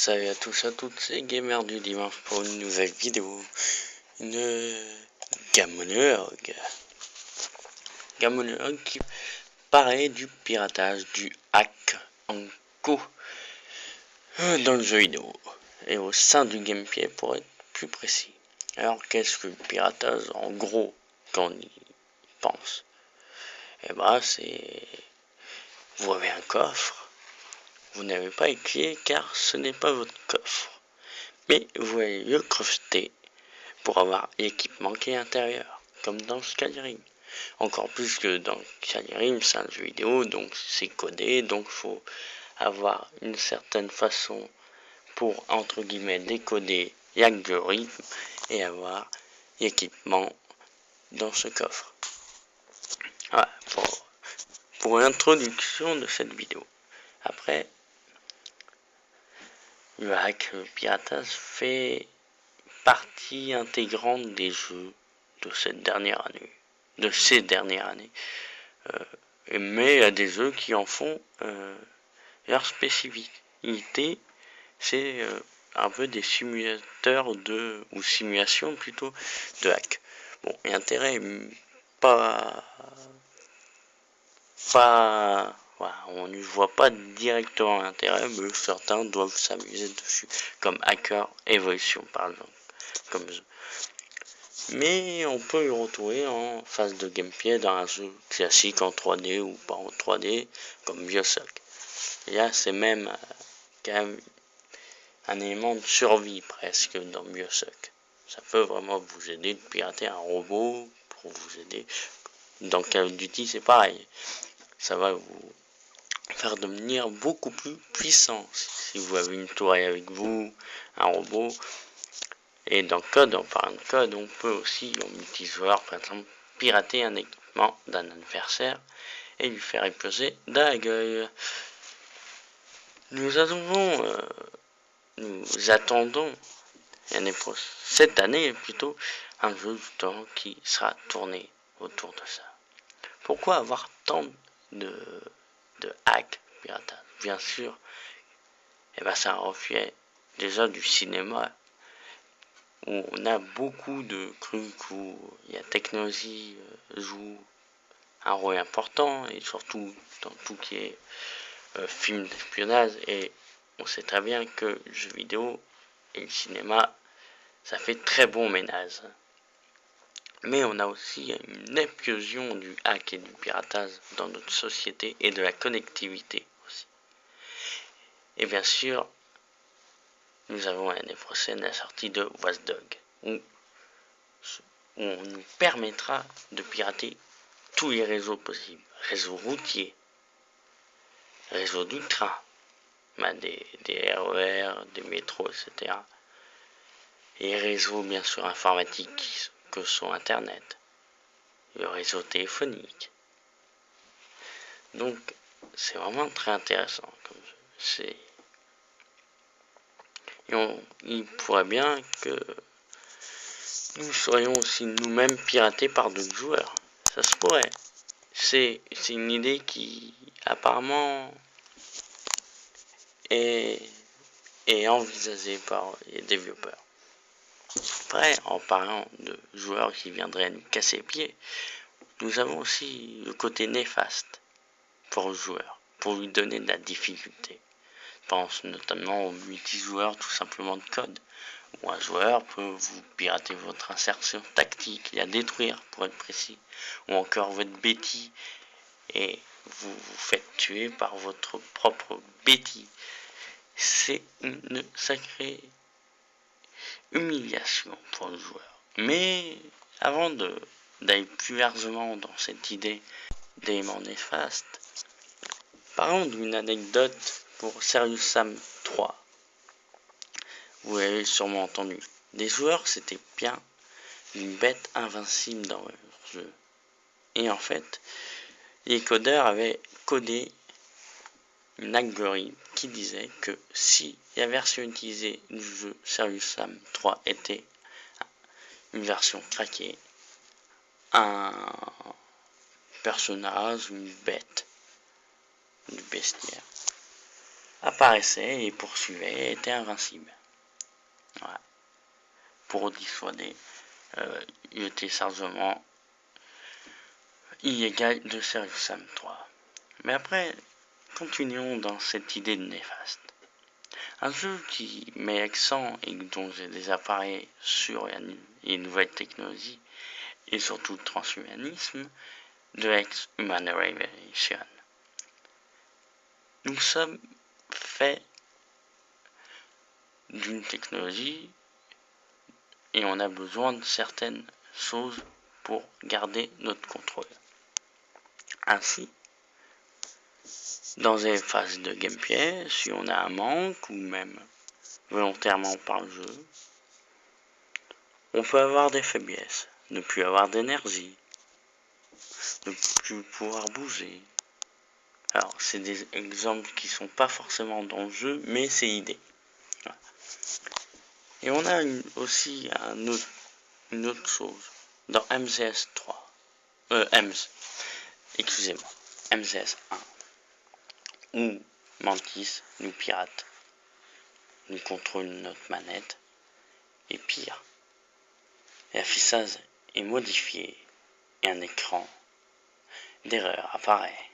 Salut à tous, à toutes, c'est Gamer du Dimanche pour une nouvelle vidéo. Une gamonologue. Gamonologue qui parlait du piratage, du hack en co dans le jeu vidéo. Et au sein du gameplay pour être plus précis. Alors qu'est-ce que le piratage en gros quand on y pense? Et bah c'est... Vous avez un coffre. Vous n'avez pas les clés car ce n'est pas votre coffre. Mais vous allez le crocheter pour avoir l'équipement qui est à l'intérieur, comme dans Skyrim. Encore plus que dans Skyrim, c'est un jeu vidéo, donc c'est codé, donc il faut avoir une certaine façon pour, entre guillemets, décoder l'algorithme et avoir l'équipement dans ce coffre. Voilà, pour l'introduction de cette vidéo. Après, le hack, le piratage fait partie intégrante des jeux de cette dernière année, de ces dernières années. Mais il y a des jeux qui en font leur spécificité, c'est un peu des simulateurs ou simulations plutôt de hack. Bon, l'intérêt est pas, voilà, on ne voit pas directement l'intérêt, mais certains doivent s'amuser dessus, comme Hacker Evolution par exemple, comme jeu. Mais on peut le retrouver en phase de gameplay dans un jeu classique en 3D ou pas en 3D, comme BioShock. Et là, c'est même quand même un élément de survie presque dans BioShock. Ça peut vraiment vous aider de pirater un robot pour vous aider. Dans Call of Duty, c'est pareil. Ça va vous faire devenir beaucoup plus puissant. Si vous avez une tourelle avec vous, un robot. Et dans Code, en parlant de Code, on peut aussi, en multijoueur par exemple, pirater un équipement d'un adversaire et lui faire exploser dans la gueule. Nous attendons cette année plutôt un jeu du temps qui sera tourné autour de ça. Pourquoi avoir tant de hacks piratage? Bien sûr, c'est un reflet déjà du cinéma où on a beaucoup de trucs où la technologie joue un rôle important, et surtout dans tout qui est film d'espionnage, et on sait très bien que le jeu vidéo et le cinéma, ça fait très bon ménage. Mais on a aussi une explosion du hack et du piratage dans notre société et de la connectivité aussi. Et bien sûr, nous avons l'année prochaine la sortie de Watch Dogs, où on nous permettra de pirater tous les réseaux possibles. Réseau routier, réseau du train, des RER, des métros, etc. Et réseaux bien sûr informatiques que sont Internet, le réseau téléphonique. Donc c'est vraiment très intéressant comme jeu. Il pourrait bien que nous soyons aussi nous-mêmes piratés par d'autres joueurs. Ça se pourrait. C'est une idée qui apparemment est envisagée par les développeurs. Après, en parlant de joueurs qui viendraient nous casser les pieds, nous avons aussi le côté néfaste pour le joueur, pour lui donner de la difficulté. Je pense notamment aux multijoueurs tout simplement de code, où un joueur peut vous pirater votre insertion tactique, la détruire pour être précis, ou encore votre bêtise, et vous vous faites tuer par votre propre bêtise. C'est une sacrée humiliation pour le joueur. Mais avant d'aller plus largement dans cette idée d'éléments néfastes, parlons d'une anecdote pour Serious Sam 3. Vous l'avez sûrement entendu. Des joueurs c'était bien une bête invincible dans leur jeu. Et en fait, les codeurs avaient codé une algorithme qui disait que si la version utilisée du jeu Serious Sam 3 était une version craquée, un personnage, une bête, du bestiaire, apparaissait et poursuivait et était invincible. Voilà. Pour dissuader le téléchargement illégal de Serious Sam 3. Mais après, continuons dans cette idée néfaste. Un jeu qui met accent et dont j'ai déjà parlé sur les nouvelles technologies et surtout le transhumanisme de Ex-Human Revolution. Nous sommes faits d'une technologie et on a besoin de certaines choses pour garder notre contrôle. Ainsi, dans les phases de gameplay, si on a un manque ou même volontairement par le jeu, on peut avoir des faiblesses, ne plus avoir d'énergie, ne plus pouvoir bouger. Alors, c'est des exemples qui sont pas forcément dans le jeu, mais c'est l'idée. Voilà. Et on a aussi une autre chose dans MCS 3. Excusez-moi, MCS 1. Où Mantis nous pirate, nous contrôle notre manette, et pire, l'affichage est modifié et un écran d'erreur apparaît.